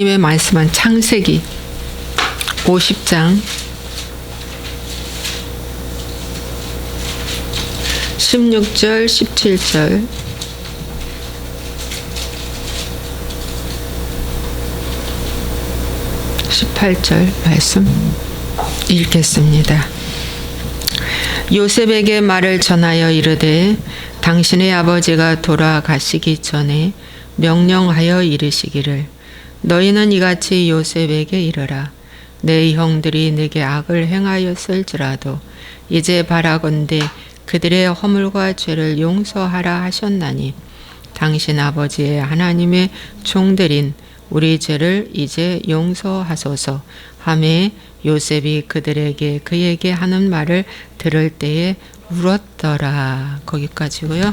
하나님의 말씀은 창세기 50장 16절 17절 18절 말씀 읽겠습니다. 요셉에게 말을 전하여 이르되 당신의 아버지가 돌아가시기 전에 명령하여 이르시기를 너희는 이같이 요셉에게 이르라. 내 형들이 내게 악을 행하였을지라도 이제 바라건대 그들의 허물과 죄를 용서하라 하셨나니 당신 아버지의 하나님의 종들인 우리 죄를 이제 용서하소서 하매 요셉이 그들에게 그에게 하는 말을 들을 때에 울었더라. 거기까지고요.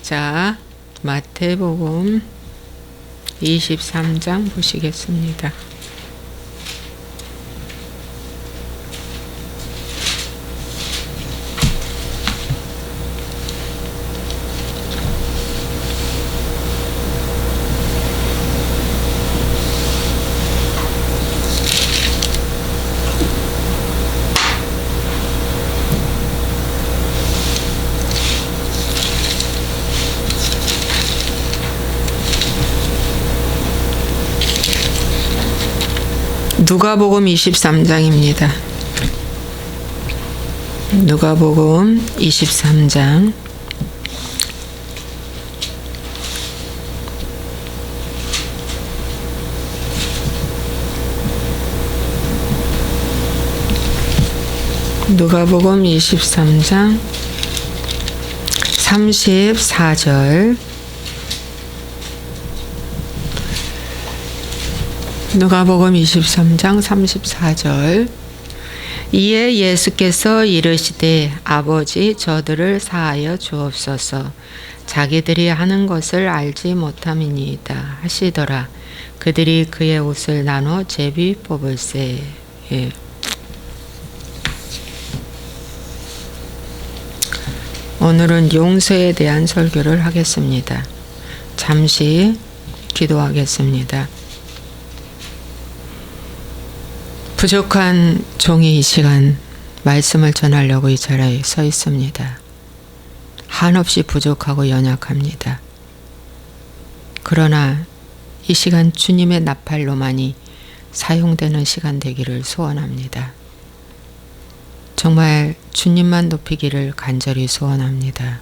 자, 마태복음 23장 보시겠습니다. 누가복음 23장입니다. 누가복음 23장 34절 누가복음 23장 34절 이에 예수께서 이르시되 아버지 저들을 사하여 주옵소서 자기들이 하는 것을 알지 못함이니이다 하시더라. 그들이 그의 옷을 나눠 제비 뽑을세. 예. 오늘은 용서에 대한 설교를 하겠습니다. 잠시 기도하겠습니다. 부족한 종이 이 시간 말씀을 전하려고 이 자리에 서 있습니다. 한없이 부족하고 연약합니다. 그러나 이 시간 주님의 나팔로만이 사용되는 시간 되기를 소원합니다. 정말 주님만 높이기를 간절히 소원합니다.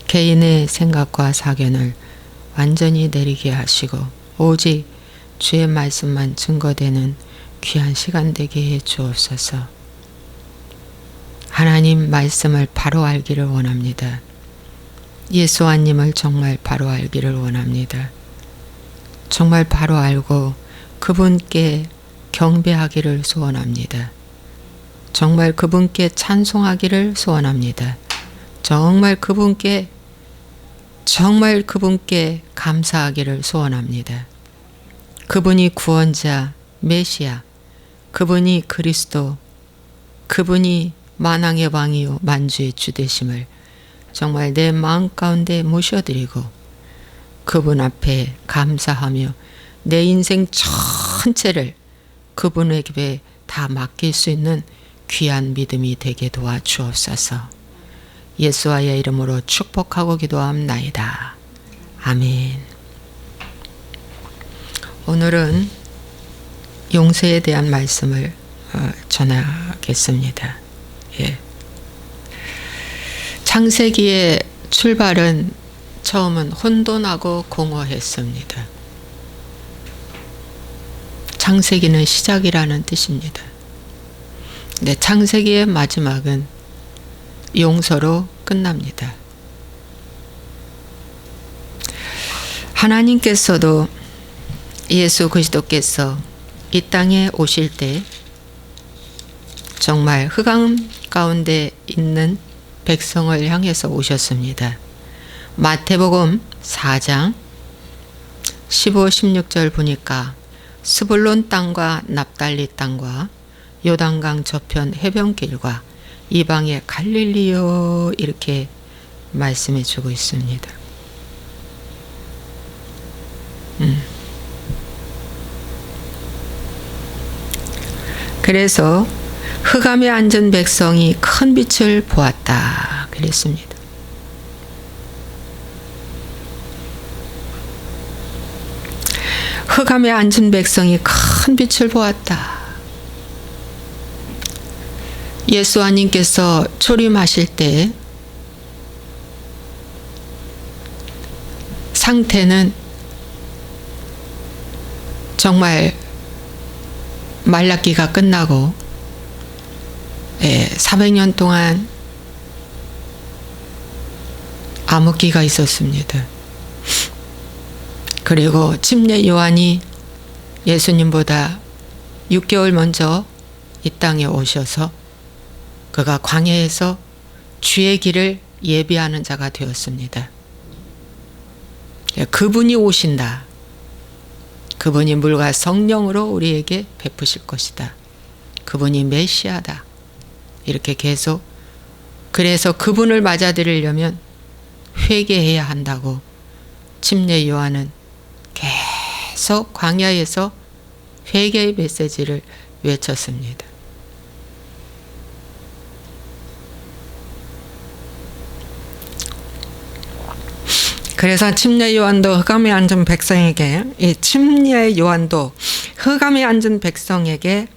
개인의 생각과 사견을 완전히 내리게 하시고 오직 주의 말씀만 증거되는 귀한 시간 되게 해 주옵소서. 하나님 말씀을 바로 알기를 원합니다. 예수님을 정말 바로 알기를 원합니다. 정말 바로 알고 그분께 경배하기를 소원합니다. 정말 그분께 찬송하기를 소원합니다. 정말 그분께 감사하기를 소원합니다. 그분이 구원자, 메시아, 그분이 그리스도, 그분이 만왕의 왕이요 만주의 주 되심을 정말 내 마음 가운데 모셔드리고 그분 앞에 감사하며 내 인생 전체를 그분에게 다 맡길 수 있는 귀한 믿음이 되게 도와주옵소서. 예수와의 이름으로 축복하고 기도합나이다. 아멘. 오늘은 용서에 대한 말씀을 전하겠습니다. 예. 창세기의 출발은 처음은 혼돈하고 공허했습니다. 창세기는 시작이라는 뜻입니다. 네, 창세기의 마지막은 용서로 끝납니다. 하나님께서도 예수 그리스도께서 이 땅에 오실 때 정말 흑암 가운데 있는 백성을 향해서 오셨습니다. 마태복음 4장 15, 16절 보니까 스불론 땅과 납달리 땅과 요단강 저편 해변길과 이방의 갈릴리요 이렇게 말씀해 주고 있습니다. 그래서 흑암에 앉은 백성이 큰 빛을 보았다 그랬습니다. 흑암에 앉은 백성이 큰 빛을 보았다. 예수님께서 초림하실 때 상태는 정말 말라기가 끝나고 400년 동안 암흑기가 있었습니다. 그리고 침례 요한이 예수님보다 6개월 먼저 이 땅에 오셔서 그가 광야에서 주의 길을 예비하는 자가 되었습니다. 그분이 오신다. 그분이 물과 성령으로 우리에게 베푸실 것이다. 그분이 메시아다. 이렇게 계속, 그래서 그분을 맞아들이려면 회개해야 한다고 침례 요한은 계속 광야에서 회개의 메시지를 외쳤습니다. 그래서 침례 요한도 흑암에 앉은 백성에게, 이 침례 요한도 흑암에 앉은 백성에게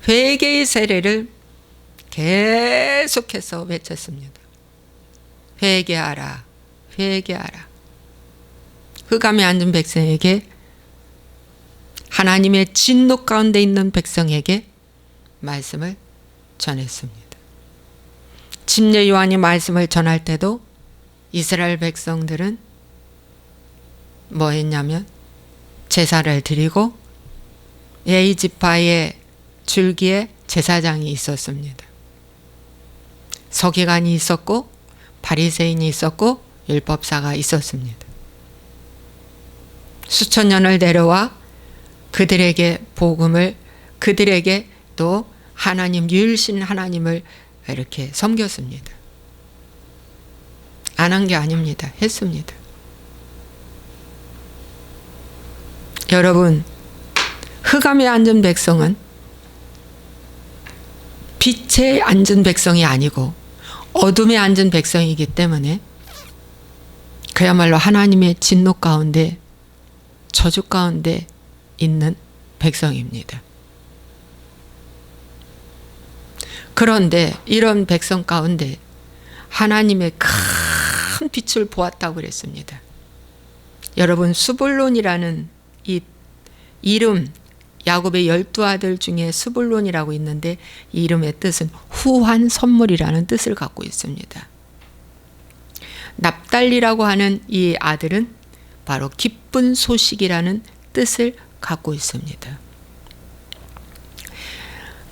회개의 세례를 계속해서 외쳤습니다. 회개하라, 회개하라. 흑암에 앉은 백성에게, 하나님의 진노 가운데 있는 백성에게 말씀을 전했습니다. 침례 요한이 말씀을 전할 때도 이스라엘 백성들은 뭐 했냐면 제사를 드리고 예의지파의 줄기에 제사장이 있었습니다. 서기관이 있었고 바리새인이 있었고 율법사가 있었습니다. 수천 년을 내려와 그들에게 복음을, 그들에게 또 하나님, 유일신 하나님을 이렇게 섬겼습니다. 안 한 게 아닙니다. 했습니다. 여러분, 흑암에 앉은 백성은 빛에 앉은 백성이 아니고 어둠에 앉은 백성이기 때문에 그야말로 하나님의 진노 가운데, 저주 가운데 있는 백성입니다. 그런데 이런 백성 가운데 하나님의 큰 빛을 보았다고 그랬습니다. 여러분, 스불론이라는 이 이름, 야곱의 12아들 중에 스불론이라고 있는데 이 이름의 뜻은 후한 선물이라는 뜻을 갖고 있습니다. 납달리라고 하는 이 아들은 바로 기쁜 소식이라는 뜻을 갖고 있습니다.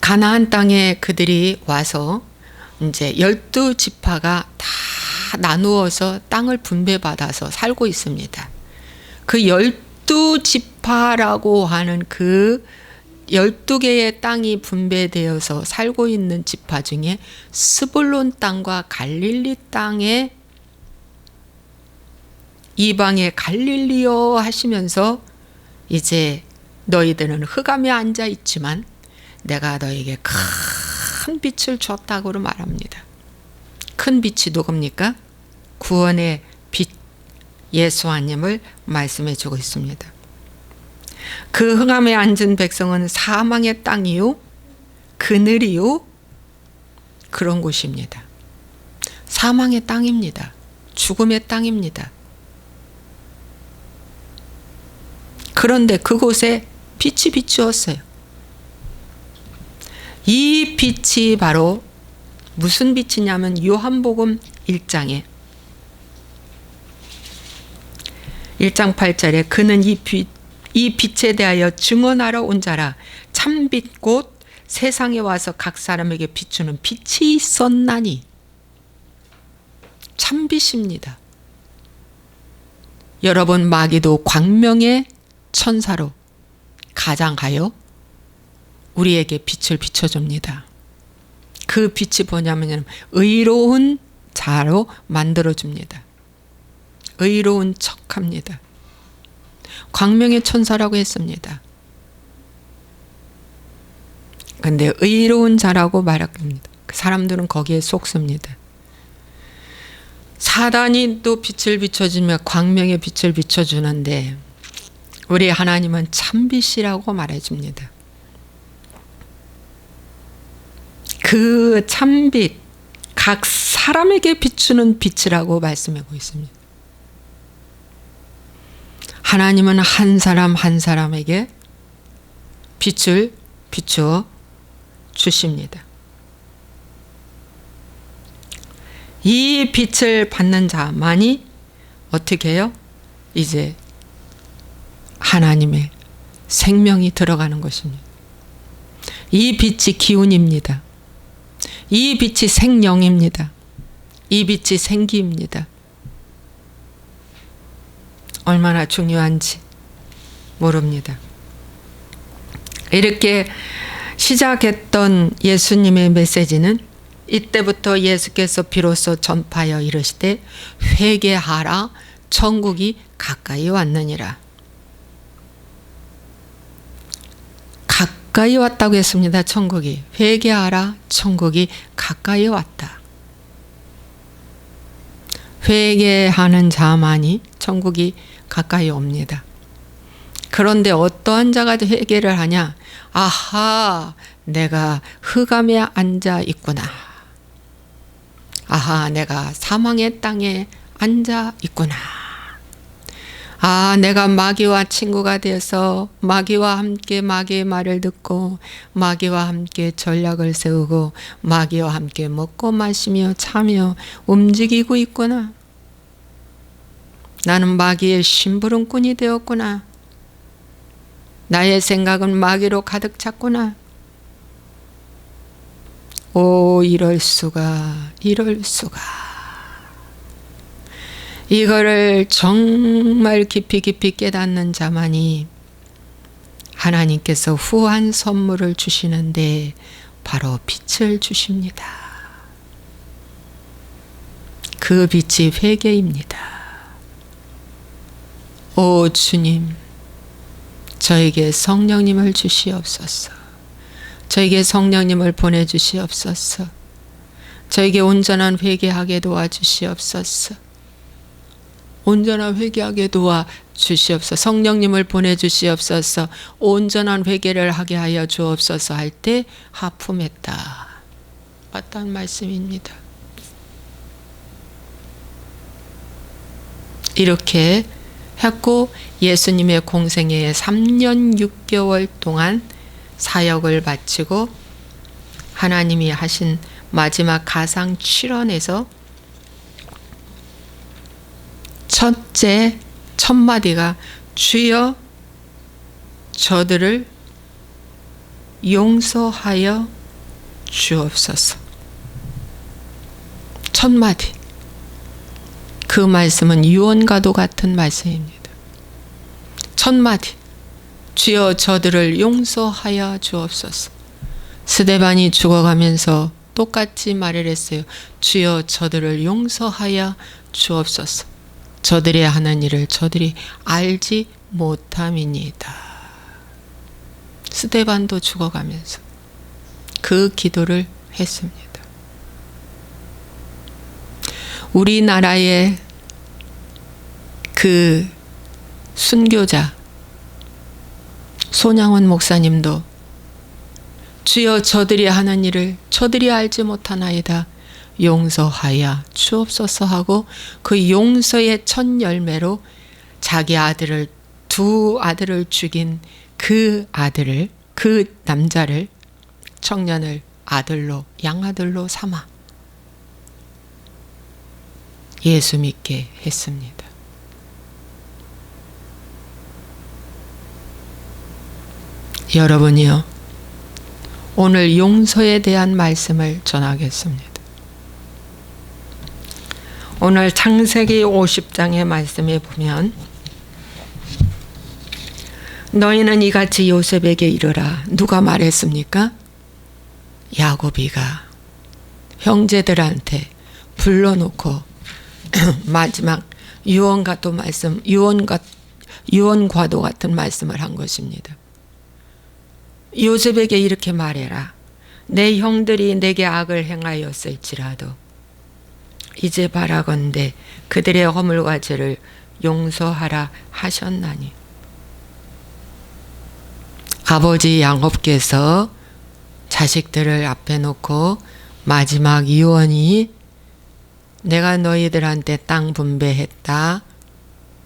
가나안 땅에 그들이 와서 이제 12지파가 다 나누어서 땅을 분배받아서 살고 있습니다. 그 12지파라고 하는 그 12개의 땅이 분배되어서 살고 있는 지파 중에 스불론 땅과 갈릴리 땅에 이방의 갈릴리여 하시면서 이제 너희들은 흑암에 앉아 있지만 내가 너에게 큰 빛을 줬다고 말합니다. 큰 빛이 누굽니까? 구원의 빛 예수님을 말씀해 주고 있습니다. 그 흑암에 앉은 백성은 사망의 땅이요, 그늘이요, 그런 곳입니다. 사망의 땅입니다. 죽음의 땅입니다. 그런데 그곳에 빛이 비추었어요. 이 빛이 바로 무슨 빛이냐면 요한복음 1장 8절에 그는 이 빛에 대하여 증언하러 온 자라. 참빛 곧 세상에 와서 각 사람에게 비추는 빛이 있었나니. 참빛입니다. 여러분, 마귀도 광명의 천사로 가장하여 우리에게 빛을 비춰줍니다. 그 빛이 뭐냐면 의로운 자로 만들어줍니다. 의로운 척합니다. 광명의 천사라고 했습니다. 근데 의로운 자라고 말합니다. 그 사람들은 거기에 속습니다. 사단이 또 빛을 비춰주며 광명의 빛을 비춰주는데 우리 하나님은 참빛이라고 말해줍니다. 그 참빛, 각 사람에게 비추는 빛이라고 말씀하고 있습니다. 하나님은 한 사람 한 사람에게 빛을 비추어 주십니다. 이 빛을 받는 자만이 어떻게 해요? 이제 하나님의 생명이 들어가는 것입니다. 이 빛이 기운입니다. 이 빛이 생명입니다. 이 빛이 생기입니다. 얼마나 중요한지 모릅니다. 이렇게 시작했던 예수님의 메시지는 이때부터 예수께서 비로소 전파하여 이르시되 회개하라 천국이 가까이 왔느니라. 가까이 왔다고 했습니다. 천국이. 회개하라 천국이 가까이 왔다. 회개하는 자만이 천국이 가까이 옵니다. 그런데 어떠한 자가 회개를 하냐? 아하, 내가 흑암에 앉아 있구나. 아하, 내가 사망의 땅에 앉아 있구나. 아, 내가 마귀와 친구가 되어서 마귀와 함께 마귀의 말을 듣고 마귀와 함께 전략을 세우고 마귀와 함께 먹고 마시며 차며 움직이고 있구나. 나는 마귀의 심부름꾼이 되었구나. 나의 생각은 마귀로 가득 찼구나. 오, 이럴 수가, 이럴 수가. 이거를 정말 깊이 깨닫는 자만이 하나님께서 후한 선물을 주시는데 바로 빛을 주십니다. 그 빛이 회개입니다. 오 주님, 저에게 성령님을 주시옵소서. 저에게 성령님을 보내주시옵소서. 저에게 온전한 회개하게 도와주시옵소서. 온전한 회개하게 도와주시옵소서. 성령님을 보내주시옵소서. 온전한 회개를 하게 하여 주옵소서 할 때 하품했다. 맞다는 말씀입니다. 이렇게 했고 예수님의 공생애에 3년 6개월 동안 사역을 마치고 하나님이 하신 마지막 가상 7원에서 첫 마디가 주여 저들을 용서하여 주옵소서. 첫 마디. 그 말씀은 유언과도 같은 말씀입니다. 첫 마디. 주여 저들을 용서하여 주옵소서. 스데반이 죽어가면서 똑같이 말을 했어요. 주여 저들을 용서하여 주옵소서. 저들이 하는 일을 저들이 알지 못함이니이다. 스데반도 죽어가면서 그 기도를 했습니다. 우리나라의 그 순교자 손양원 목사님도 주여 저들이 하는 일을 저들이 알지 못하나이다. 용서하여 주옵소서 하고 그 용서의 첫 열매로 자기 아들을 두 아들을 죽인 그 아들을 그 남자를 청년을 아들로 양아들로 삼아 예수 믿게 했습니다. 여러분이요, 오늘 용서에 대한 말씀을 전하겠습니다. 오늘 창세기 50장의 말씀에 보면 너희는 이같이 요셉에게 이르라. 누가 말했습니까? 야곱이가 형제들한테 불러놓고 마지막 유언과도 유언과도 같은 말씀을 한 것입니다. 요셉에게 이렇게 말해라. 내 형들이 내게 악을 행하였을지라도 이제 바라건대 그들의 허물과 죄를 용서하라 하셨나니. 아버지 야곱께서 자식들을 앞에 놓고 마지막 유언이 내가 너희들한테 땅 분배했다.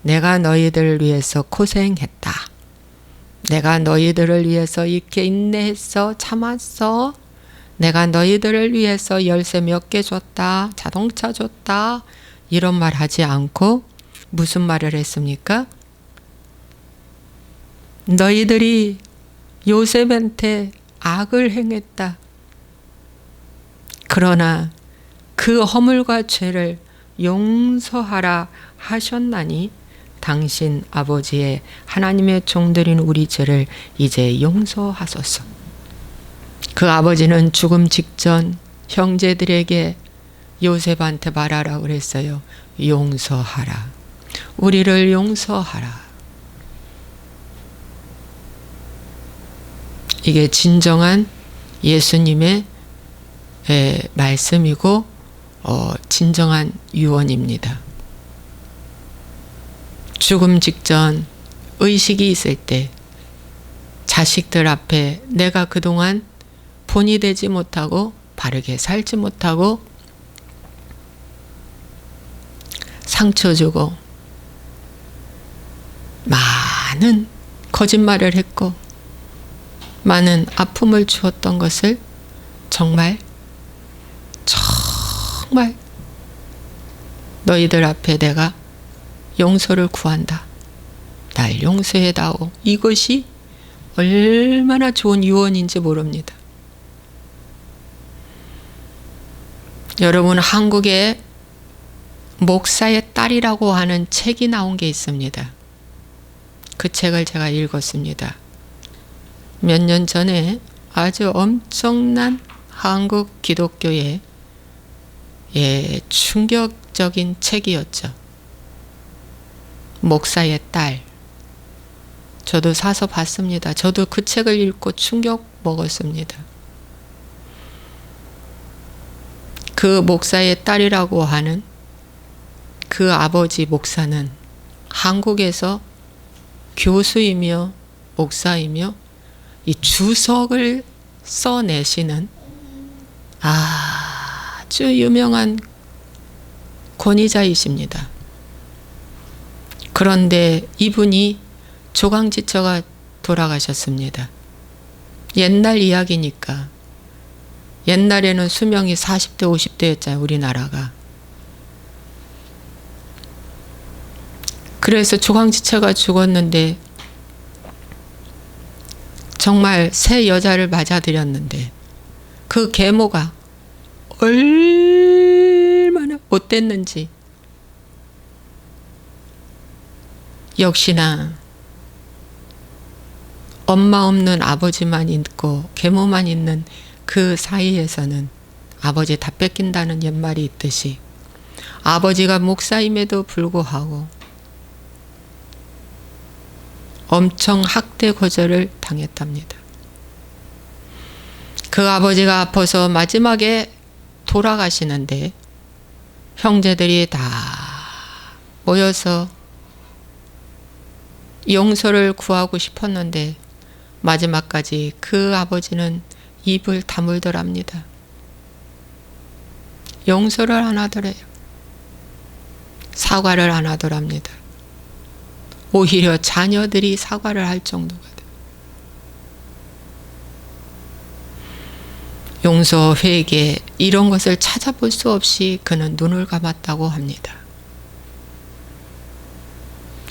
내가 너희들을 위해서 고생했다. 내가 너희들을 위해서 이렇게 인내했어. 참았어. 내가 너희들을 위해서 열쇠 몇 개 줬다. 자동차 줬다. 이런 말 하지 않고 무슨 말을 했습니까? 너희들이 요셉한테 악을 행했다. 그러나 그 허물과 죄를 용서하라 하셨나니 당신 아버지의 하나님의 종들인 우리 죄를 이제 용서하소서. 그 아버지는 죽음 직전 형제들에게 요셉한테 말하라고 그랬어요. 용서하라. 우리를 용서하라. 이게 진정한 예수님의 말씀이고 진정한 유언입니다. 죽음 직전 의식이 있을 때 자식들 앞에 내가 그동안 본이 되지 못하고 바르게 살지 못하고 상처 주고 많은 거짓말을 했고 많은 아픔을 주었던 것을 정말 너희들 앞에 내가 용서를 구한다. 날 용서해다오. 이것이 얼마나 좋은 유언인지 모릅니다. 여러분, 한국에 목사의 딸이라고 하는 책이 나온 게 있습니다. 그 책을 제가 읽었습니다. 몇 년 전에 아주 엄청난 한국 기독교의 충격적인 책이었죠. 목사의 딸. 저도 사서 봤습니다. 저도 그 책을 읽고 충격 먹었습니다. 그 목사의 딸이라고 하는 그 아버지 목사는 한국에서 교수이며 목사이며 이 주석을 써내시는 아주 유명한 권위자이십니다. 그런데 이분이 조강지처가 돌아가셨습니다. 옛날 이야기니까. 옛날에는 수명이 40대 50대였잖아요. 우리나라가. 그래서 조강지처가 죽었는데 정말 새 여자를 맞아들였는데 그 계모가 얼마나 못됐는지. 역시나 엄마 없는 아버지만 있고 계모만 있는 그 사이에서는 아버지 다 뺏긴다는 옛말이 있듯이 아버지가 목사임에도 불구하고 엄청 학대 거절을 당했답니다. 그 아버지가 아파서 마지막에 돌아가시는데 형제들이 다 모여서 용서를 구하고 싶었는데 마지막까지 그 아버지는 입을 다물더랍니다. 용서를 안 하더래요. 사과를 안 하더랍니다. 오히려 자녀들이 사과를 할 정도가 돼요. 용서, 회개 이런 것을 찾아볼 수 없이 그는 눈을 감았다고 합니다.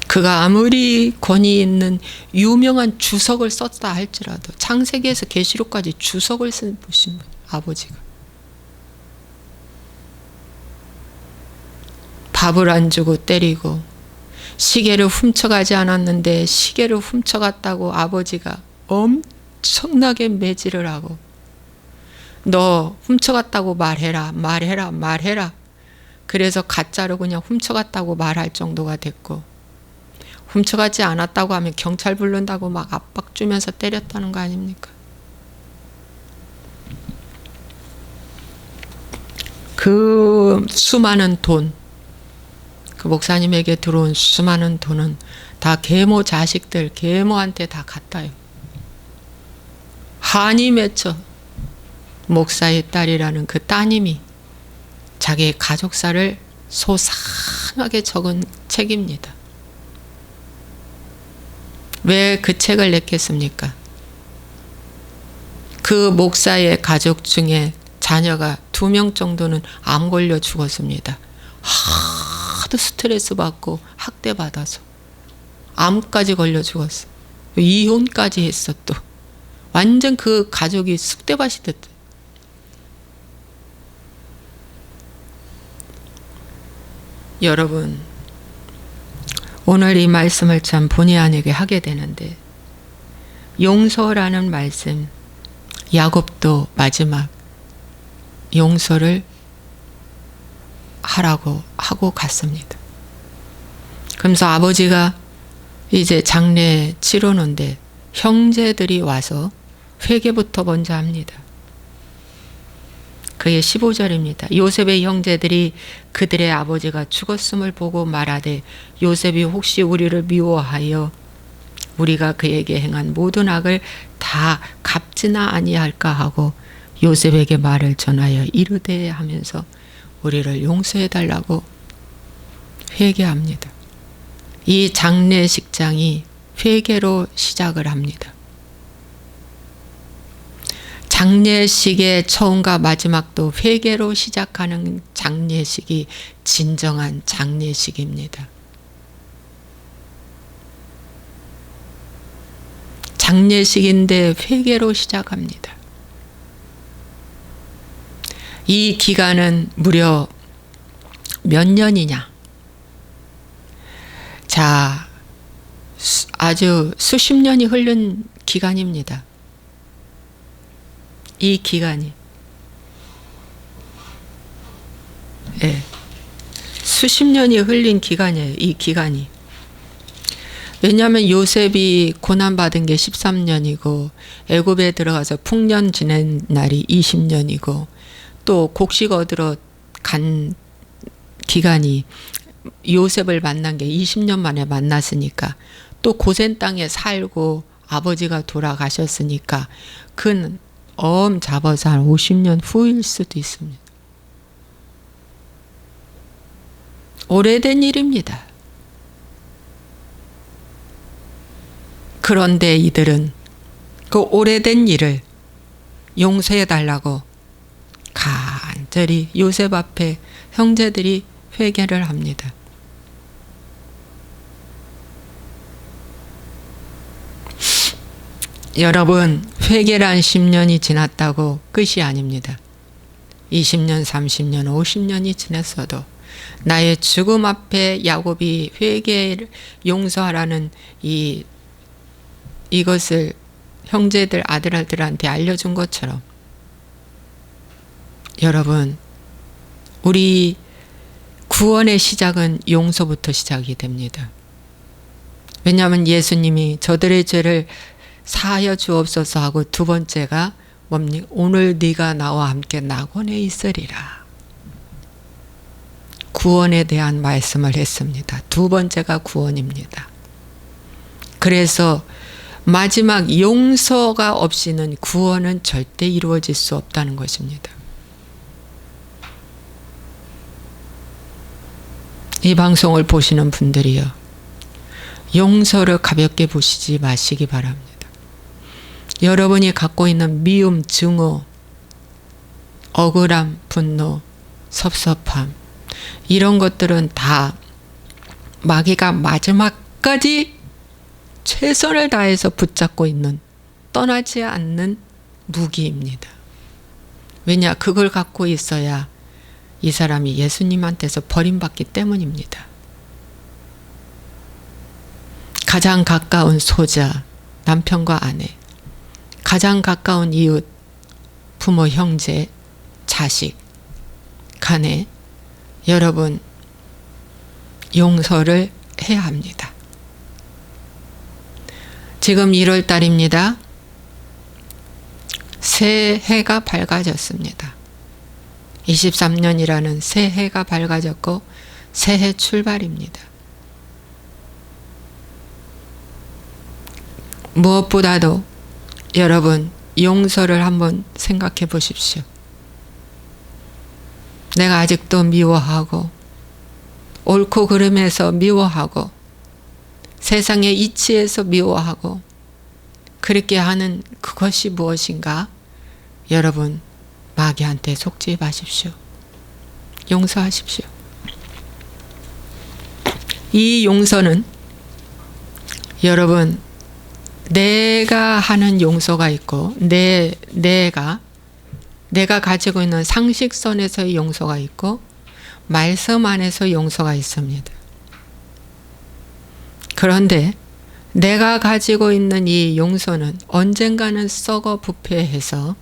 그가 아무리 권위 있는 유명한 주석을 썼다 할지라도 창세기에서 계시록까지 주석을 쓴 분이 아버지가 밥을 안 주고 때리고 시계를 훔쳐가지 않았는데 시계를 훔쳐갔다고 아버지가 엄청나게 매질을 하고 너 훔쳐갔다고 말해라 말해라 말해라. 그래서 가짜로 그냥 훔쳐갔다고 말할 정도가 됐고 훔쳐가지 않았다고 하면 경찰 부른다고 막 압박 주면서 때렸다는 거 아닙니까? 그 수많은 돈, 그 목사님에게 들어온 수많은 돈은 다 계모 자식들, 계모한테 다 갔다요. 한이 맺혀 목사의 딸이라는 그 따님이 자기의 가족사를 소상하게 적은 책입니다. 왜 그 책을 냈겠습니까? 그 목사의 가족 중에 자녀가 2명 정도는 암 걸려 죽었습니다. 하도 스트레스 받고 학대받아서 암까지 걸려 죽었어. 이혼까지 했어. 또 완전 그 가족이 쑥대밭이 됐대. 여러분, 오늘 이 말씀을 참 본의 아니게 하게 되는데, 용서라는 말씀, 야곱도 마지막 용서를 하라고 하고 갔습니다. 그러면서 아버지가 이제 장례 치르는데 형제들이 와서 회개부터 먼저 합니다. 그의 15절입니다. 요셉의 형제들이 그들의 아버지가 죽었음을 보고 말하되 요셉이 혹시 우리를 미워하여 우리가 그에게 행한 모든 악을 다 갚지나 아니할까 하고 요셉에게 말을 전하여 이르되 하면서 우리를 용서해 달라고 회개합니다. 이 장례식장이 회개로 시작을 합니다. 장례식의 처음과 마지막도 회개로 시작하는 장례식이 진정한 장례식입니다. 장례식인데 회개로 시작합니다. 이 기간은 무려 몇 년이냐? 자, 아주 수십 년이 흐른 기간입니다. 이 기간이. 예. 수십 년이 흘린 기간이에요. 이 기간이. 왜냐하면 요셉이 고난받은 게 13년이고 애굽에 들어가서 풍년 지낸 날이 20년이고 또 곡식 얻으러 간 기간이 요셉을 만난 게 20년 만에 만났으니까 또 고센 땅에 살고 아버지가 돌아가셨으니까 그는 잡아서 한 50년 후일 수도 있습니다. 오래된 일입니다. 그런데 이들은 그 오래된 일을 용서해 달라고 간절히 요셉 앞에 형제들이 회개를 합니다. 여러분, 회개란 10년이 지났다고 끝이 아닙니다. 20년, 30년, 50년이 지났어도 나의 죽음 앞에 야곱이 회개를 용서하라는 이것을 형제들, 아들들한테 알려준 것처럼 여러분, 우리 구원의 시작은 용서부터 시작이 됩니다. 왜냐하면 예수님이 저들의 죄를 사하여 주옵소서 하고 두 번째가 뭡니까? 오늘 네가 나와 함께 낙원에 있으리라. 구원에 대한 말씀을 했습니다. 두 번째가 구원입니다. 그래서 마지막 용서가 없이는 구원은 절대 이루어질 수 없다는 것입니다. 이 방송을 보시는 분들이요, 용서를 가볍게 보시지 마시기 바랍니다. 여러분이 갖고 있는 미움, 증오, 억울함, 분노, 섭섭함, 이런 것들은 다 마귀가 마지막까지 최선을 다해서 붙잡고 있는, 떠나지 않는 무기입니다. 왜냐? 그걸 갖고 있어야 이 사람이 예수님한테서 버림받기 때문입니다. 가장 가까운 소자, 남편과 아내, 가장 가까운 이웃, 부모, 형제, 자식 간에 여러분 용서를 해야 합니다. 지금 1월 달입니다. 새해가 밝아졌습니다. 23년이라는 새해가 밝아졌고 새해 출발입니다. 무엇보다도 여러분 용서를 한번 생각해 보십시오. 내가 아직도 미워하고 옳고 그름에서 미워하고 세상의 이치에서 미워하고 그렇게 하는 그것이 무엇인가? 여러분 마귀한테 속지 마십시오. 용서하십시오. 이 용서는 여러분 내가 하는 용서가 있고 내가 가지고 있는 상식선에서의 용서가 있고 말씀 안에서 용서가 있습니다. 그런데 내가 가지고 있는 이 용서는 언젠가는 썩어 부패해서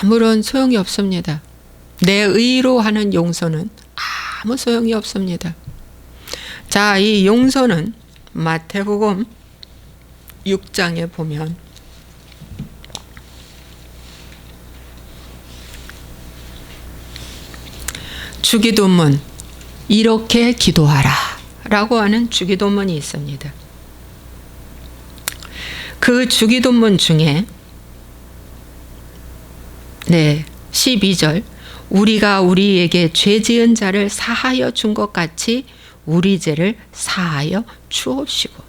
아무런 소용이 없습니다. 내 의로 하는 용서는 아무 소용이 없습니다. 자, 이 용서는 마태복음 6장에 보면 주기도문 이렇게 기도하라 라고 하는 주기도문이 있습니다. 그 주기도문 중에 12절 우리가 우리에게 죄 지은 자를 사하여 준 것 같이 우리 죄를 사하여 주옵시고.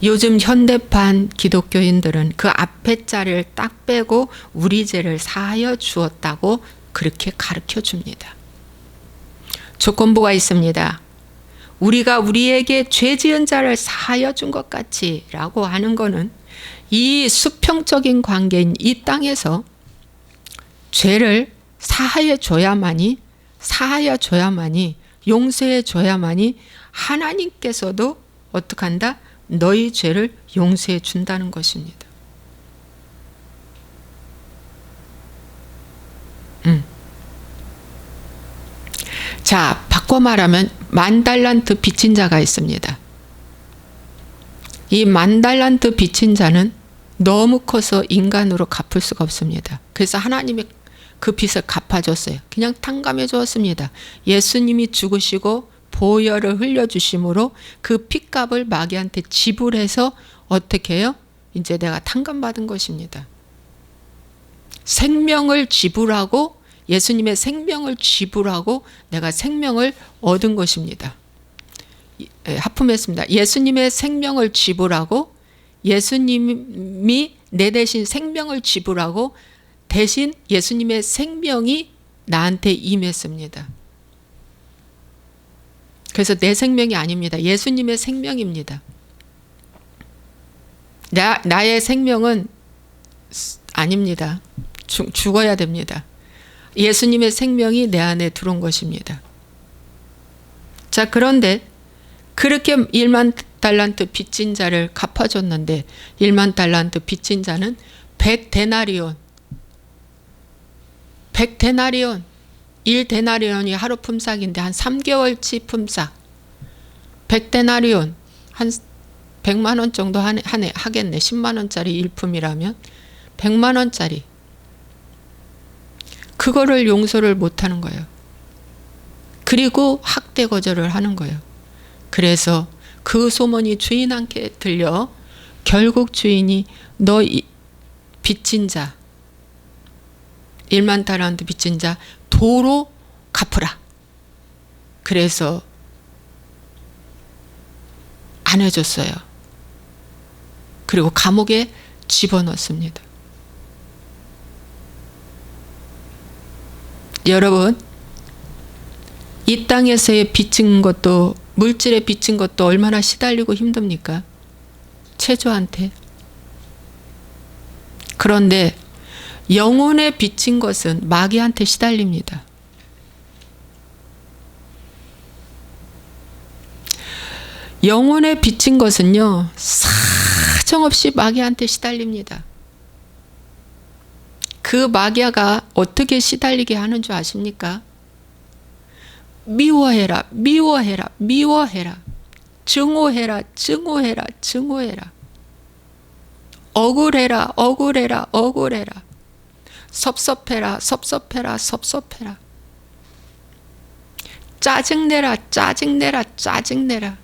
요즘 현대판 기독교인들은 그 앞에 자를 딱 빼고 우리 죄를 사하여 주었다고 그렇게 가르쳐 줍니다. 조건부가 있습니다. 우리가 우리에게 죄 지은 자를 사하여 준 것 같이 라고 하는 것은 이 수평적인 관계인 이 땅에서 죄를 사하여 줘야만이 용서해 줘야만이 하나님께서도 어떻게 한다? 너희 죄를 용서해 준다는 것입니다. 자, 바꿔 말하면 10,000달란트 빚진 자가 있습니다. 이 10,000달란트 빚진 자는 너무 커서 인간으로 갚을 수가 없습니다. 그래서 하나님이 그 빚을 갚아줬어요. 그냥 탕감해 주었습니다. 예수님이 죽으시고 보혈을 흘려주심으로 그 핏값을 마귀한테 지불해서 어떻게 해요? 이제 내가 탕감받은 것입니다. 생명을 지불하고 예수님의 생명을 지불하고 내가 생명을 얻은 것입니다. 하품했습니다. 예수님의 생명을 지불하고 예수님이 내 대신 생명을 지불하고 대신 예수님의 생명이 나한테 임했습니다. 그래서 내 생명이 아닙니다. 예수님의 생명입니다. 나의 생명은 아닙니다. 죽어야 됩니다. 예수님의 생명이 내 안에 들어온 것입니다. 자, 그런데 그렇게 10,000달란트 빚진 자를 갚아줬는데 10,000달란트 빚진 자는 100데나리온 1데나리온이 하루 품삯인데 한 3개월치 품삯 100데나리온 한 100만 원 정도 하겠네. 10만 원짜리 일품이라면 100만 원짜리 그거를 용서를 못하는 거예요. 그리고 학대 거절을 하는 거예요. 그래서 그 소문이 주인한테 들려 결국 주인이 너 빚진 자 10,000달란트 빚진 자 도로 갚으라. 그래서 안 해줬어요. 그리고 감옥에 집어넣습니다. 여러분, 이 땅에서의 빚진 것도 물질에 빚진 것도 얼마나 시달리고 힘듭니까? 체조한테. 그런데 영혼에 빚진 것은 마귀한테 시달립니다. 영혼에 빚진 것은요, 사정없이 마귀한테 시달립니다. 그 마귀가 어떻게 시달리게 하는 줄 아십니까? 미워해라, 미워해라, 미워해라. 증오해라, 증오해라, 증오해라. 억울해라, 억울해라, 억울해라. 섭섭해라, 섭섭해라, 섭섭해라. 짜증내라, 짜증내라, 짜증내라.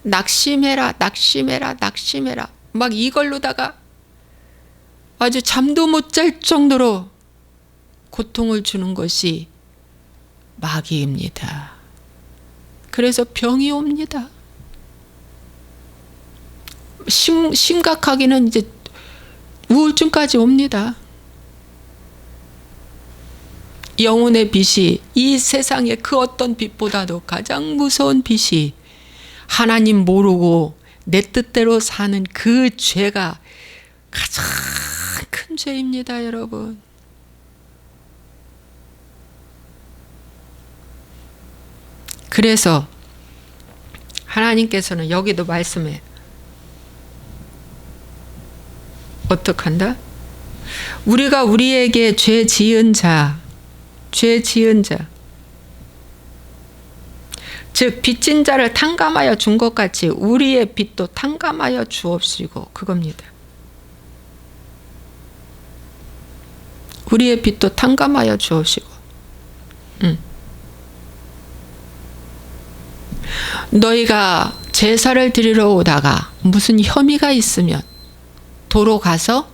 낙심해라, 낙심해라, 낙심해라. 막 이걸로다가 아주 잠도 못 잘 정도로 고통을 주는 것이 마귀입니다. 그래서 병이 옵니다. 심각하게는 이제 우울증까지 옵니다. 영혼의 빛이 이 세상의 그 어떤 빛보다도 가장 무서운 빛이 하나님 모르고 내 뜻대로 사는 그 죄가 가장 큰 죄입니다, 여러분. 그래서 하나님께서는 여기도 말씀해 어떡한다? 우리가 우리에게 죄 지은 자 즉 빚진 자를 탕감하여 준 것 같이 우리의 빚도 탕감하여 주옵시고, 그겁니다. 우리의 빚도 탕감하여 주옵시고. 너희가 제사를 드리러 오다가 무슨 혐의가 있으면 도로 가서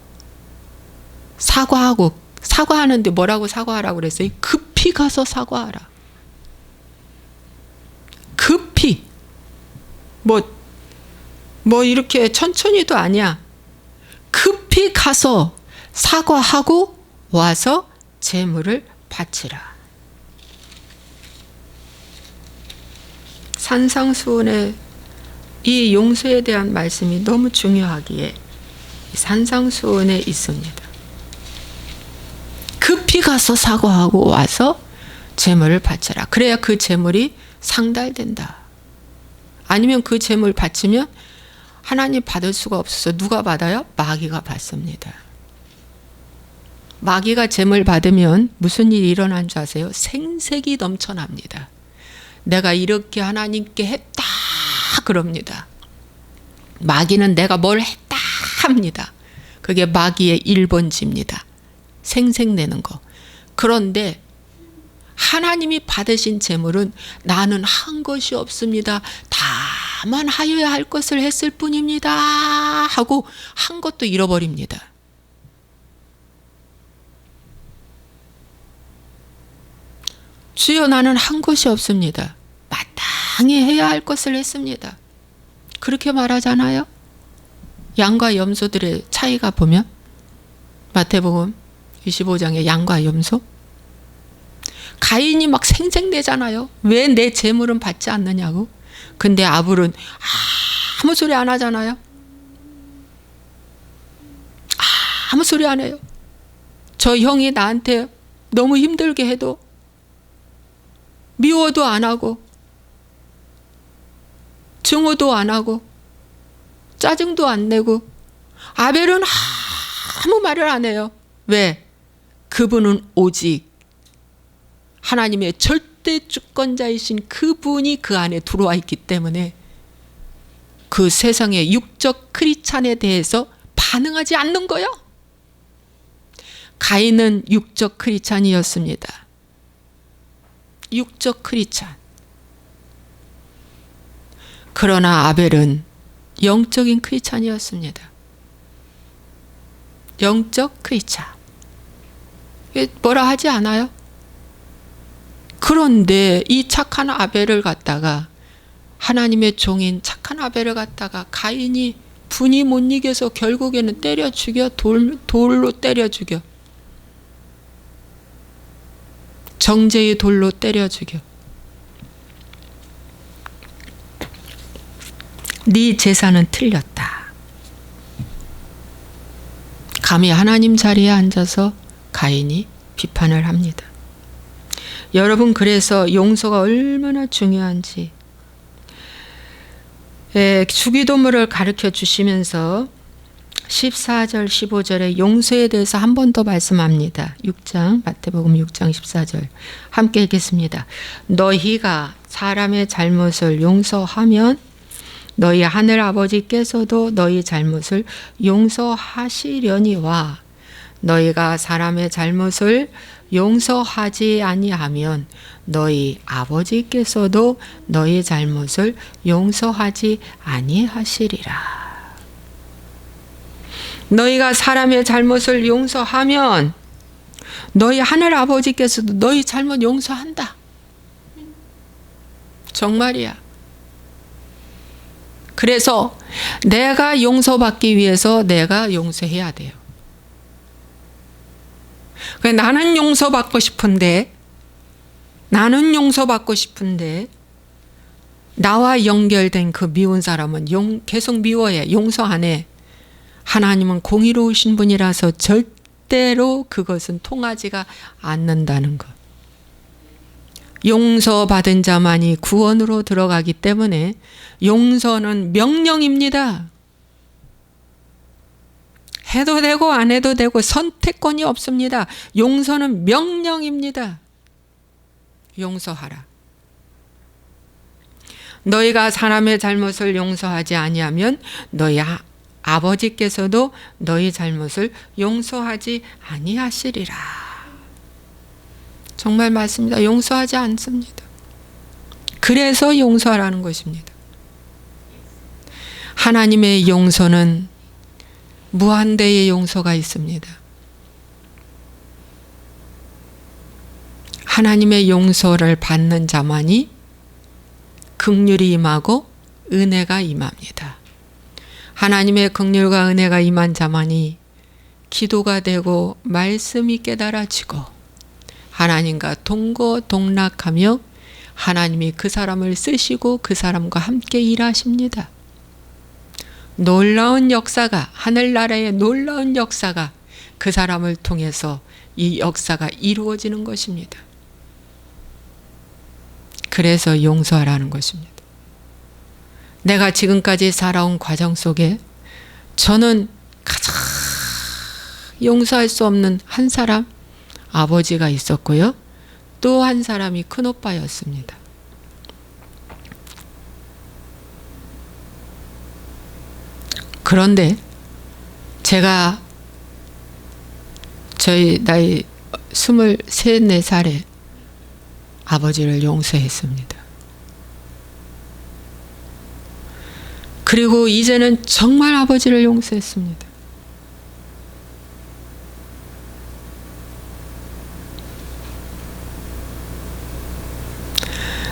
사과하는데 뭐라고 사과하라고 그랬어요? 급히 가서 사과하라. 급히. 뭐 이렇게 천천히도 아니야. 급히 가서 사과하고 와서 제물을 바치라. 산상수훈의 이 용서에 대한 말씀이 너무 중요하기에 산상수훈에 있습니다. 급히 가서 사과하고 와서 제물을 바쳐라. 그래야 그 제물이 상달된다. 아니면 그 제물 바치면 하나님 받을 수가 없어서 누가 받아요? 마귀가 받습니다. 마귀가 제물 받으면 무슨 일이 일어난 줄 아세요? 생색이 넘쳐납니다. 내가 이렇게 하나님께 했다 그럽니다. 마귀는 내가 뭘 했다 합니다. 그게 마귀의 1번지입니다. 생색내는 거. 그런데 하나님이 받으신 제물은 나는 한 것이 없습니다. 다만 하여야 할 것을 했을 뿐입니다 하고 한 것도 잃어버립니다. 주여 나는 한 것이 없습니다. 마땅히 해야 할 것을 했습니다. 그렇게 말하잖아요. 양과 염소들의 차이가 보면 마태복음 25장의 양과 염소, 가인이 막 생색내잖아요. 왜 내 재물은 받지 않느냐고. 근데 아불은 아무 소리 안 하잖아요. 아무 소리 안 해요. 저 형이 나한테 너무 힘들게 해도 미워도 안 하고 증오도 안 하고 짜증도 안 내고, 아벨은 아무 말을 안 해요. 왜? 그분은 오직 하나님의 절대 주권자이신 그분이 그 안에 들어와 있기 때문에 그 세상의 육적 크리스찬에 대해서 반응하지 않는 거예요. 가인은 육적 크리스찬이었습니다. 육적 크리스찬. 그러나 아벨은 영적인 크리스찬이었습니다. 영적 크리스찬. 뭐라 하지 않아요? 그런데 이 착한 아벨을 갖다가, 하나님의 종인 착한 아벨을 갖다가 가인이 분이 못 이겨서 결국에는 때려 죽여. 돌로 때려 죽여. 정죄의 돌로 때려 죽여. 네 제사는 틀렸다. 감히 하나님 자리에 앉아서 가인이 비판을 합니다. 여러분, 그래서 용서가 얼마나 중요한지 주기도문을 가르쳐 주시면서 14절 15절에 용서에 대해서 한 번 더 말씀합니다. 6장 마태복음 6장 14절 함께 읽겠습니다. 너희가 사람의 잘못을 용서하면 너희 하늘 아버지께서도 너희 잘못을 용서하시려니와 너희가 사람의 잘못을 용서하지 아니하면 너희 아버지께서도 너희 잘못을 용서하지 아니하시리라. 너희가 사람의 잘못을 용서하면 너희 하늘 아버지께서도 너희 잘못 용서한다. 정말이야. 그래서 내가 용서받기 위해서 내가 용서해야 돼요. 나는 용서받고 싶은데 나와 연결된 그 미운 사람은 계속 미워해. 용서 안 해. 하나님은 공의로우신 분이라서 절대로 그것은 통하지가 않는다는 것. 용서받은 자만이 구원으로 들어가기 때문에 용서는 명령입니다. 해도 되고 안 해도 되고 선택권이 없습니다. 용서는 명령입니다. 용서하라. 너희가 사람의 잘못을 용서하지 아니하면 너희 아버지께서도 너희 잘못을 용서하지 아니하시리라. 정말 맞습니다. 용서하지 않습니다. 그래서 용서하라는 것입니다. 하나님의 용서는 무한대의 용서가 있습니다. 하나님의 용서를 받는 자만이 긍휼이 임하고 은혜가 임합니다. 하나님의 긍휼과 은혜가 임한 자만이 기도가 되고 말씀이 깨달아지고 하나님과 동거동락하며 하나님이 그 사람을 쓰시고 그 사람과 함께 일하십니다. 놀라운 역사가, 하늘나라의 놀라운 역사가 그 사람을 통해서 이 역사가 이루어지는 것입니다. 그래서 용서하라는 것입니다. 내가 지금까지 살아온 과정 속에 저는 가장 용서할 수 없는 한 사람, 아버지가 있었고요. 또 한 사람이 큰오빠였습니다. 그런데 제가 저희 나이 23, 24살에 아버지를 용서했습니다. 그리고 이제는 정말 아버지를 용서했습니다.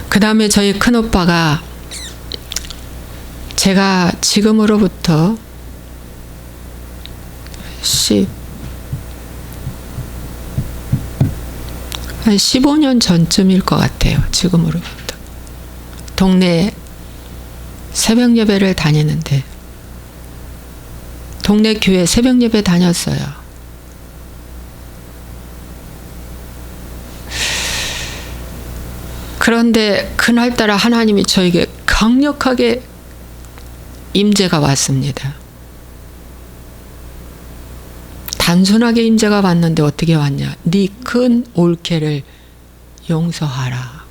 그 다음에 저희 큰오빠가 제가 지금으로부터 한 15년 전쯤일 것 같아요. 지금으로부터. 동네 새벽 예배를 다니는데 동네 교회 새벽 예배 다녔어요. 그런데 그날따라 하나님이 저에게 강력하게 임재가 왔습니다. 단순하게 임재가 왔는데 어떻게 왔냐? 네 큰 올케를 용서하라.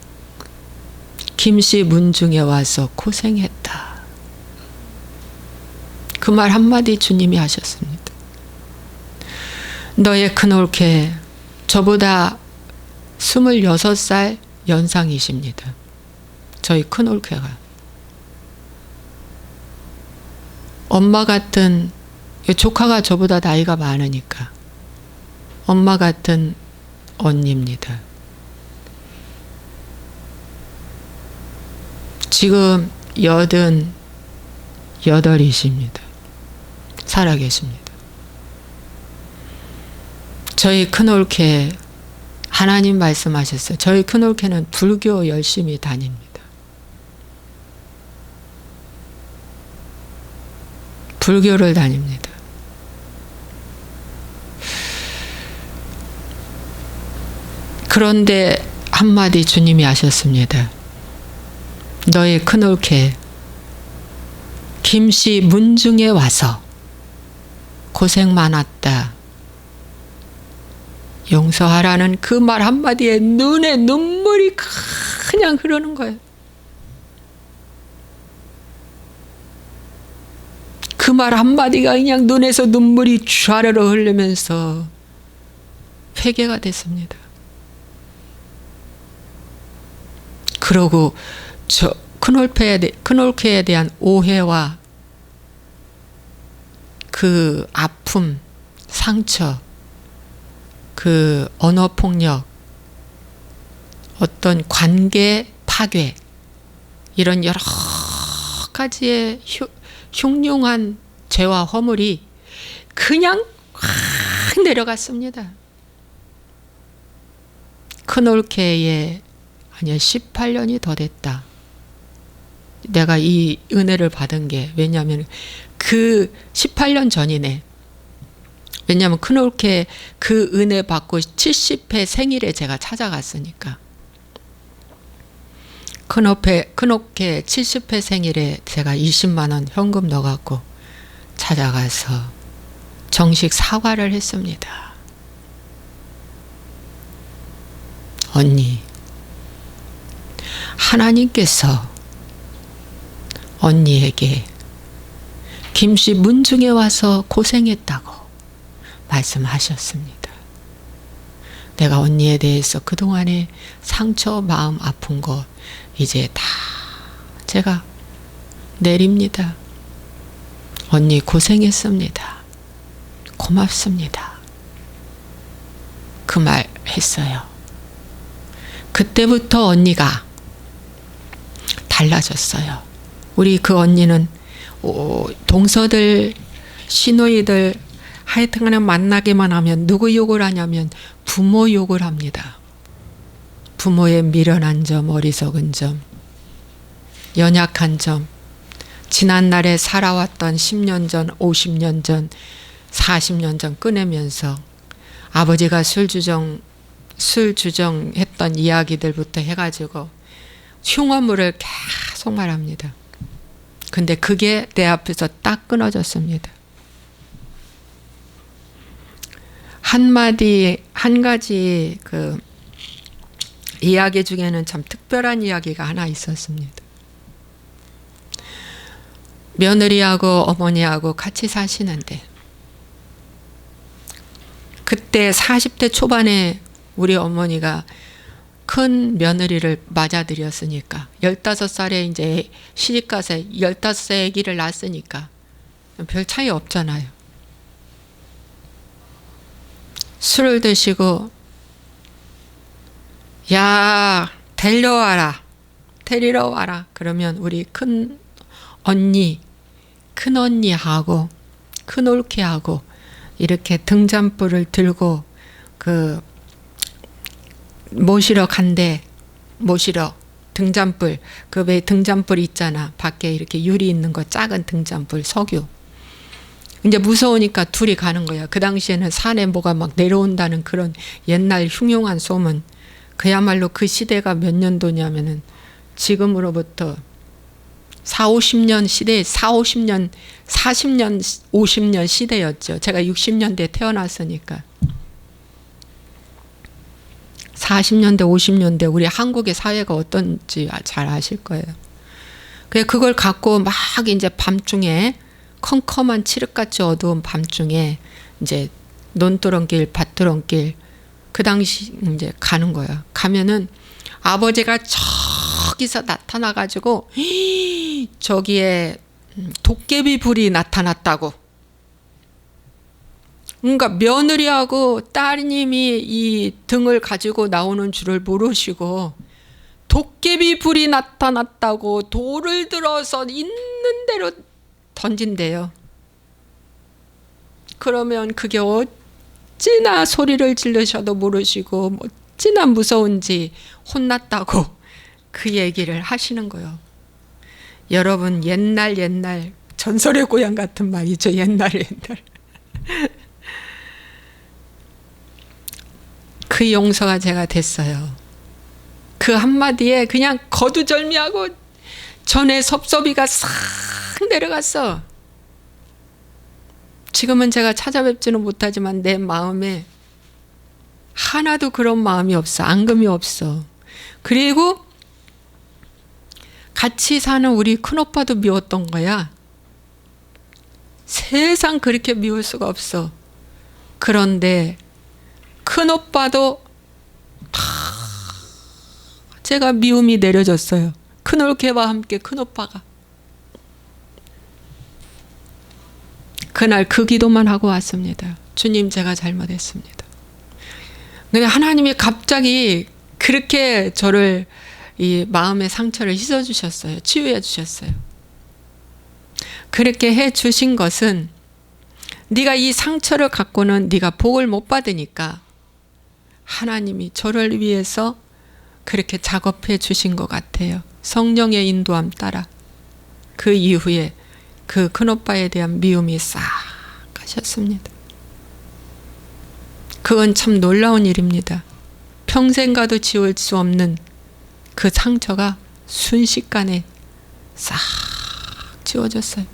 김씨 문중에 와서 고생했다. 그 말 한마디 주님이 하셨습니다. 너의 큰 올케, 저보다 26살 연상이십니다. 저희 큰 올케가. 엄마 같은, 조카가 저보다 나이가 많으니까 엄마 같은 언니입니다. 지금 88이십니다. 살아계십니다. 저희 큰올케 하나님 말씀하셨어요. 저희 큰올케는 불교 열심히 다닙니다. 불교를 다닙니다. 그런데 한마디 주님이 하셨습니다. 너의 큰올케 김씨 문중에 와서 고생 많았다. 용서하라는 그 말 한마디에 눈에 눈물이 그냥 흐르는 거예요. 그 말 한마디가 그냥 눈에서 눈물이 좌르르 흐르면서 회개가 됐습니다. 그러고 저 큰올케에 대한 오해와 그 아픔, 상처, 그 언어폭력, 어떤 관계 파괴, 이런 여러 가지의 흉흉한 죄와 허물이 그냥 확 내려갔습니다. 큰올케에 아니야 18년이 더 됐다. 내가 이 은혜를 받은 게, 왜냐하면 그 18년 전이네. 왜냐하면 큰올케 그 은혜 받고 70회 생일에 제가 찾아갔으니까. 큰올케 70회 생일에 제가 20만 원 현금 넣어갖고 찾아가서 정식 사과를 했습니다. 언니, 하나님께서 언니에게 김씨 문중에 와서 고생했다고 말씀하셨습니다. 내가 언니에 대해서 그동안에 상처, 마음 아픈 거 이제 다 제가 내립니다. 언니 고생했습니다. 고맙습니다. 그 말 했어요. 그때부터 언니가 달라졌어요. 우리 그 언니는 동서들, 시누이들 하여튼간에 만나기만 하면 누구 욕을 하냐면 부모 욕을 합니다. 부모의 미련한 점, 어리석은 점, 연약한 점, 지난날에 살아왔던 10년 전, 50년 전, 40년 전 꺼내면서 아버지가 술 주정했던 이야기들부터 해가지고 흉어물을 계속 말합니다. 근데 그게 내 앞에서 딱 끊어졌습니다. 한 가지 그 이야기 중에는 참 특별한 이야기가 하나 있었습니다. 며느리하고 어머니하고 같이 사시는데 그때 40대 초반에 우리 어머니가 큰 며느리를 맞아들였으니까 15살에 이제 시집가서 15세 아기를 낳았으니까 별 차이 없잖아요. 술을 드시고 야 데리러 와라 그러면 우리 큰언니하고 큰올케하고 이렇게 등잔불을 들고 그 모시러 등잔불, 그 왜 등잔불 있잖아. 밖에 이렇게 유리 있는 거 작은 등잔불, 석유. 이제 무서우니까 둘이 가는 거야. 그 당시에는 산에 뭐가 막 내려온다는 그런 옛날 흉흉한 소문. 그야말로 그 시대가 몇 년도냐면은 지금으로부터 40년 시대, 40년, 50년 시대였죠. 제가 60년대에 태어났으니까. 40년대, 50년대 우리 한국의 사회가 어떤지 잘 아실 거예요. 그걸 갖고 막 이제 밤중에 컴컴한 칠흑같이 어두운 밤중에 이제 논두렁길, 밭두렁길 그 당시 이제 가는 거야. 가면은 아버지가 저기서 나타나가지고 저기에 도깨비 불이 나타났다고. 그러니까 며느리하고 따님이 이 등을 가지고 나오는 줄을 모르시고 도깨비 불이 나타났다고 돌을 들어서 있는 대로 던진대요. 그러면 그게 어찌나 소리를 지르셔도 모르시고 어찌나 무서운지 혼났다고 그 얘기를 하시는 거예요. 여러분 옛날 전설의 고향 같은 말이죠. 옛날 그 용서가 제가 됐어요. 그 한마디에 그냥 거두절미하고 전에 섭섭이가 싹 내려갔어. 지금은 제가 찾아뵙지는 못하지만 내 마음에 하나도 그런 마음이 없어. 앙금이 없어. 그리고 같이 사는 우리 큰오빠도 미웠던 거야. 세상 그렇게 미울 수가 없어. 그런데 큰오빠도 다 제가 미움이 내려졌어요. 큰올케와 함께 큰오빠가. 그날 그 기도만 하고 왔습니다. 주님, 제가 잘못했습니다. 근데 하나님이 갑자기 그렇게 저를 이 마음의 상처를 씻어주셨어요. 치유해 주셨어요. 그렇게 해 주신 것은 네가 이 상처를 갖고는 네가 복을 못 받으니까 하나님이 저를 위해서 그렇게 작업해 주신 것 같아요. 성령의 인도함 따라. 그 이후에 그 큰오빠에 대한 미움이 싹 가셨습니다. 그건 참 놀라운 일입니다. 평생 가도 지울 수 없는 그 상처가 순식간에 싹 지워졌어요.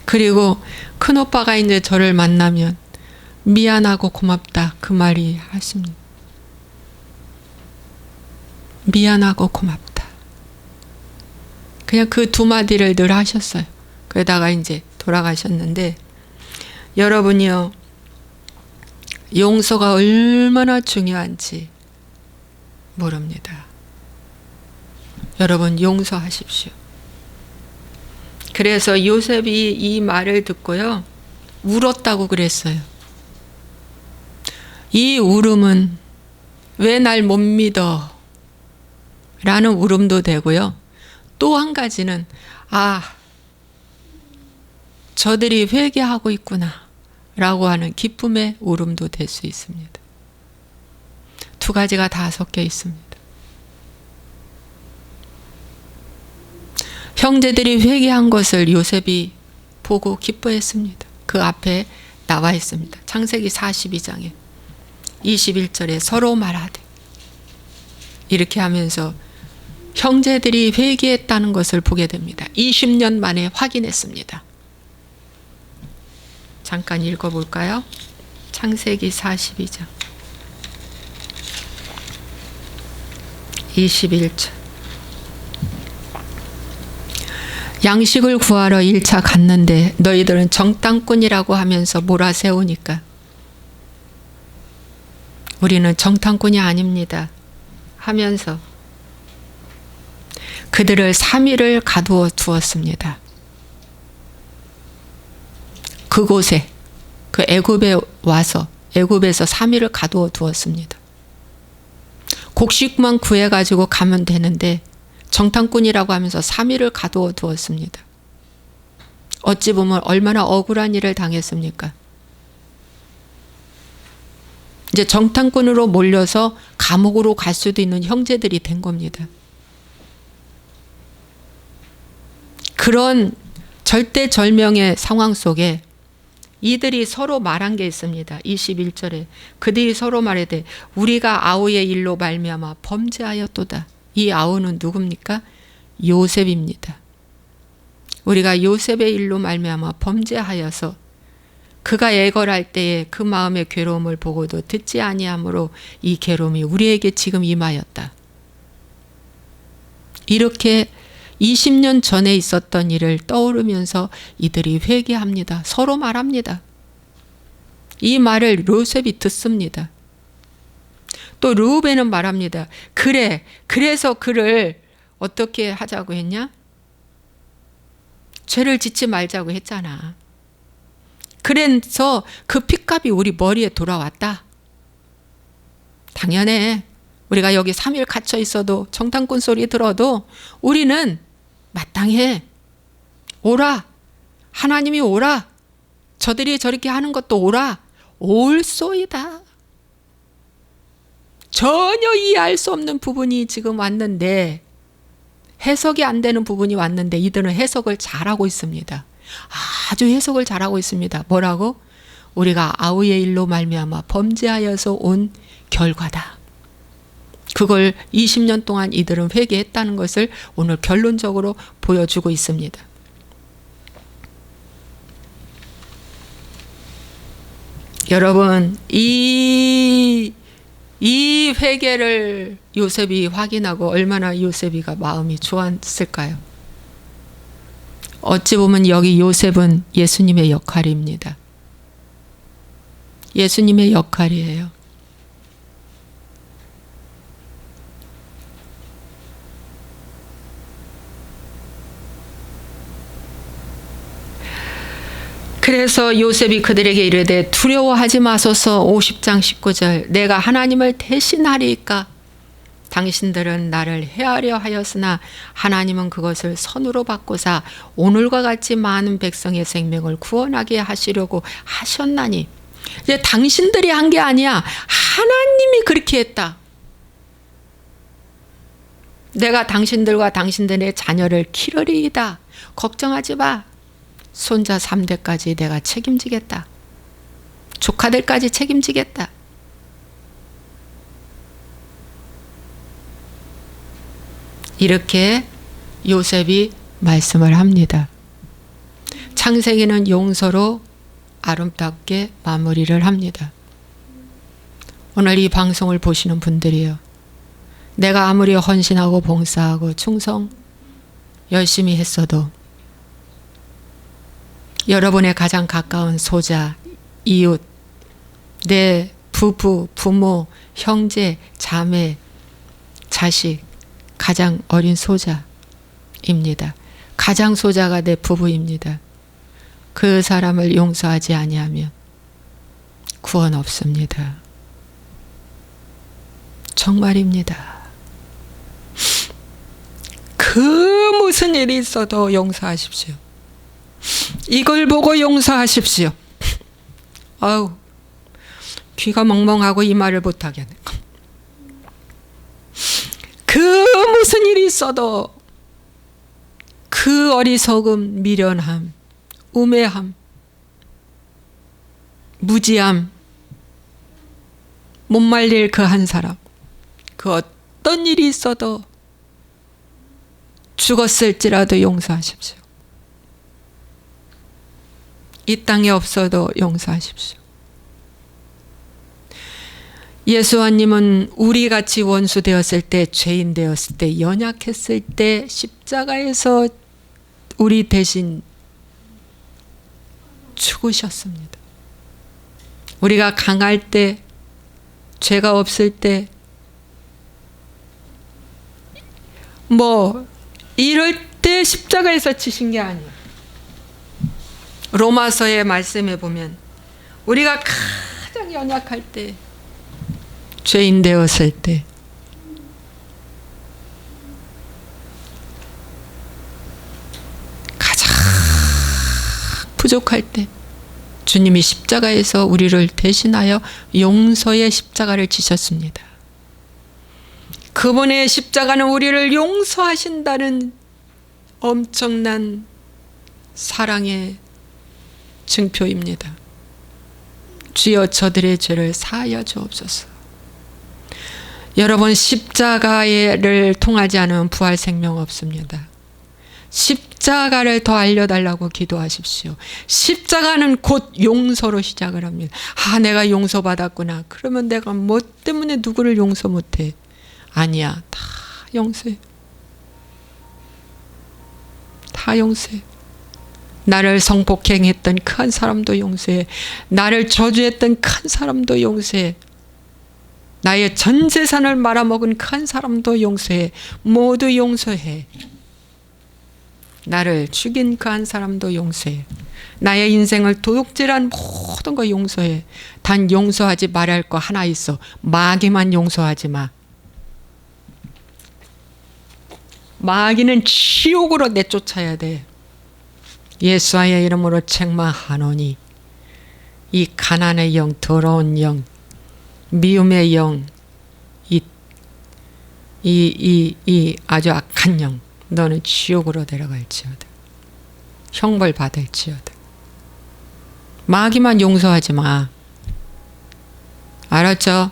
그리고 큰오빠가 이제 저를 만나면 미안하고 고맙다 그 말이 하십니다. 미안하고 고맙다. 그냥 그 두 마디를 늘 하셨어요. 그러다가 이제 돌아가셨는데, 여러분이요, 용서가 얼마나 중요한지 모릅니다. 여러분 용서하십시오. 그래서 요셉이 이 말을 듣고요, 울었다고 그랬어요. 이 울음은 왜 날 못 믿어? 라는 울음도 되고요. 또 한 가지는 저들이 회개하고 있구나 라고 하는 기쁨의 울음도 될 수 있습니다. 두 가지가 다 섞여 있습니다. 형제들이 회개한 것을 요셉이 보고 기뻐했습니다. 그 앞에 나와 있습니다. 창세기 42장에 21절에 서로 말하되, 이렇게 하면서 형제들이 회개했다는 것을 보게 됩니다. 20년 만에 확인했습니다. 잠깐 읽어볼까요? 창세기 42장 21절. 양식을 구하러 1차 갔는데 너희들은 정탐꾼이라고 하면서 몰아세우니까 우리는 정탐꾼이 아닙니다 하면서 그들을 3일을 가두어 두었습니다. 그곳에, 그 애굽에 와서 애굽에서 3일을 가두어 두었습니다. 곡식만 구해가지고 가면 되는데 정탐꾼이라고 하면서 3일을 가두어 두었습니다. 어찌 보면 얼마나 억울한 일을 당했습니까? 이제 정탐꾼으로 몰려서 감옥으로 갈 수도 있는 형제들이 된 겁니다. 그런 절대절명의 상황 속에 이들이 서로 말한 게 있습니다. 21절에 그들이 서로 말하되 우리가 아우의 일로 말미암아 범죄하였도다. 이 아우는 누굽니까? 요셉입니다. 우리가 요셉의 일로 말미암아 범죄하여서 그가 애걸할 때에 그 마음의 괴로움을 보고도 듣지 아니하므로 이 괴로움이 우리에게 지금 임하였다. 이렇게 20년 전에 있었던 일을 떠오르면서 이들이 회개합니다. 서로 말합니다. 이 말을 요셉이 듣습니다. 또 르우벤은 말합니다. 그래서 그를 어떻게 하자고 했냐? 죄를 짓지 말자고 했잖아. 그래서 그 핏값이 우리 머리에 돌아왔다. 당연해. 우리가 여기 3일 갇혀 있어도 정탐꾼 소리 들어도 우리는 마땅해. 오라. 하나님이 오라. 저들이 저렇게 하는 것도 오라. 올소이다. 전혀 이해할 수 없는 부분이 지금 왔는데, 해석이 안 되는 부분이 왔는데 이들은 해석을 잘하고 있습니다. 아주 해석을 잘하고 있습니다. 뭐라고? 우리가 아우의 일로 말미암아 범죄하여서 온 결과다. 그걸 20년 동안 이들은 회개했다는 것을 오늘 결론적으로 보여주고 있습니다. 여러분, 이 회개를 요셉이 확인하고 얼마나 요셉이가 마음이 좋았을까요? 어찌 보면 여기 요셉은 예수님의 역할입니다. 예수님의 역할이에요. 그래서 요셉이 그들에게 이르되 두려워하지 마소서. 50장 19절. 내가 하나님을 대신하리이까. 당신들은 나를 해하려 하였으나 하나님은 그것을 선으로 바꾸사 오늘과 같이 많은 백성의 생명을 구원하게 하시려고 하셨나니. 이제 당신들이 한 게 아니야. 하나님이 그렇게 했다. 내가 당신들과 당신들의 자녀를 기르리이다. 걱정하지 마. 손자 3대까지 내가 책임지겠다. 조카들까지 책임지겠다. 이렇게 요셉이 말씀을 합니다. 창세기는 용서로 아름답게 마무리를 합니다. 오늘 이 방송을 보시는 분들이요. 내가 아무리 헌신하고 봉사하고 충성 열심히 했어도 여러분의 가장 가까운 소자, 이웃, 내 부부, 부모, 형제, 자매, 자식, 가장 어린 소자입니다. 가장 소자가 내 부부입니다. 그 사람을 용서하지 아니하면 구원 없습니다. 정말입니다. 그 무슨 일이 있어도 용서하십시오. 이걸 보고 용서하십시오. 아우, 귀가 멍멍하고 이 말을 못하겠네. 그 무슨 일이 있어도 그 어리석음, 미련함, 우매함, 무지함, 못 말릴 그 한 사람, 그 어떤 일이 있어도 죽었을지라도 용서하십시오. 이 땅에 없어도 용서하십시오. 예수님은 우리같이 원수 되었을 때, 죄인 되었을 때, 연약했을 때 십자가에서 우리 대신 죽으셨습니다. 우리가 강할 때, 죄가 없을 때, 이럴 때 십자가에서 치신 게 아니에요. 로마서의 말씀에 보면 우리가 가장 연약할 때, 죄인 되었을 때, 가장 부족할 때 주님이 십자가에서 우리를 대신하여 용서의 십자가를 지셨습니다. 그분의 십자가는 우리를 용서하신다는 엄청난 사랑의 증표입니다. 주여 저들의 죄를 사하여 주옵소서. 여러분, 십자가를 통하지 않으면 부활 생명 없습니다. 십자가를 더 알려달라고 기도하십시오. 십자가는 곧 용서로 시작을 합니다. 내가 용서받았구나. 그러면 내가 뭐 때문에 누구를 용서 못해? 아니야. 다 용서해. 다 말용서해. 나를 성폭행했던 큰 사람도 용서해. 나를 저주했던 큰 사람도 용서해. 나의 전 재산을 말아먹은 큰 사람도 용서해. 모두 용서해. 나를 죽인 그 한 사람도 용서해. 나의 인생을 도둑질한 모든 거 용서해. 단 용서하지 말아야 할 거 하나 있어. 마귀만 용서하지 마. 마귀는 지옥으로 내쫓아야 돼. 예수와의 이름으로 책망하노니 이 가난의 영, 더러운 영, 미움의 영, 이 아주 악한 영, 너는 지옥으로 데려갈지어다. 형벌 받을지어다. 마귀만 용서하지 마. 알았죠?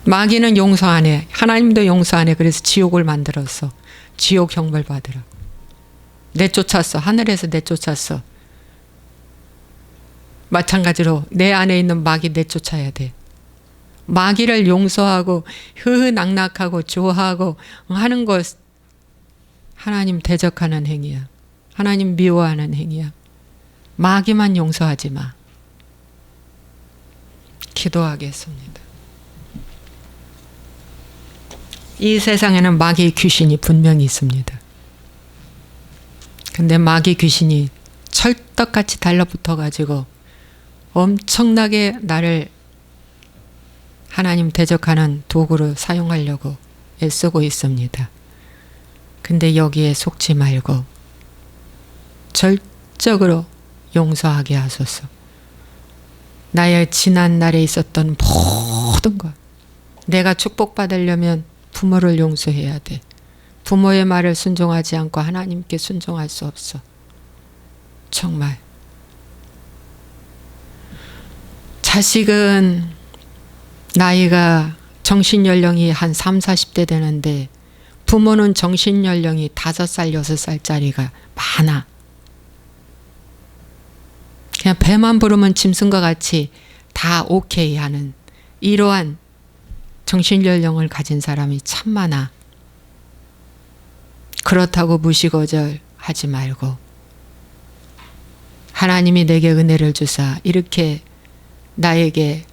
마귀는 용서 안 해. 하나님도 용서 안 해. 그래서 지옥을 만들었어. 지옥 형벌 받으라. 내쫓았어. 하늘에서 내쫓았어. 마찬가지로 내 안에 있는 마귀 내쫓아야 돼. 마귀를 용서하고 흐흐낙낙하고 좋아하고 하는 것 하나님 대적하는 행위야. 하나님 미워하는 행위야. 마귀만 용서하지 마. 기도하겠습니다. 이 세상에는 마귀 귀신이 분명히 있습니다. 근데 마귀 귀신이 철떡같이 달라붙어 가지고 엄청나게 나를 하나님 대적하는 도구로 사용하려고 애쓰고 있습니다. 근데 여기에 속지 말고 절적으로 용서하게 하소서. 나의 지난 날에 있었던 모든 것, 내가 축복받으려면 부모를 용서해야 돼. 부모의 말을 순종하지 않고 하나님께 순종할 수 없어. 정말. 자식은 나이가 정신연령이 한 30, 40대 되는데 부모는 정신연령이 5살, 6살짜리가 많아. 그냥 배만 부르면 짐승과 같이 다 오케이 하는 이러한 정신연령을 가진 사람이 참 많아. 그렇다고 무시거절하지 말고 하나님이 내게 은혜를 주사 이렇게 나에게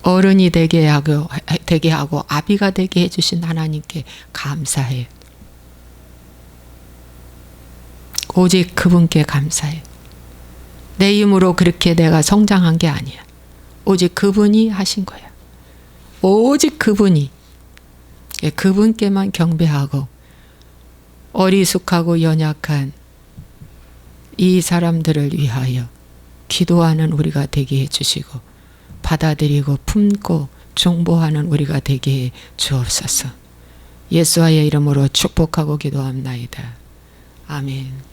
어른이 되게 하고 아비가 되게 해주신 하나님께 감사해. 오직 그분께 감사해. 내 힘으로 그렇게 내가 성장한 게 아니야. 오직 그분이 하신 거야. 오직 그분이. 그분께만 경배하고 어리숙하고 연약한 이 사람들을 위하여 기도하는 우리가 되게 해주시고 받아들이고 품고 중보하는 우리가 되게 해 주옵소서. 예수와의 이름으로 축복하고 기도합나이다. 아멘.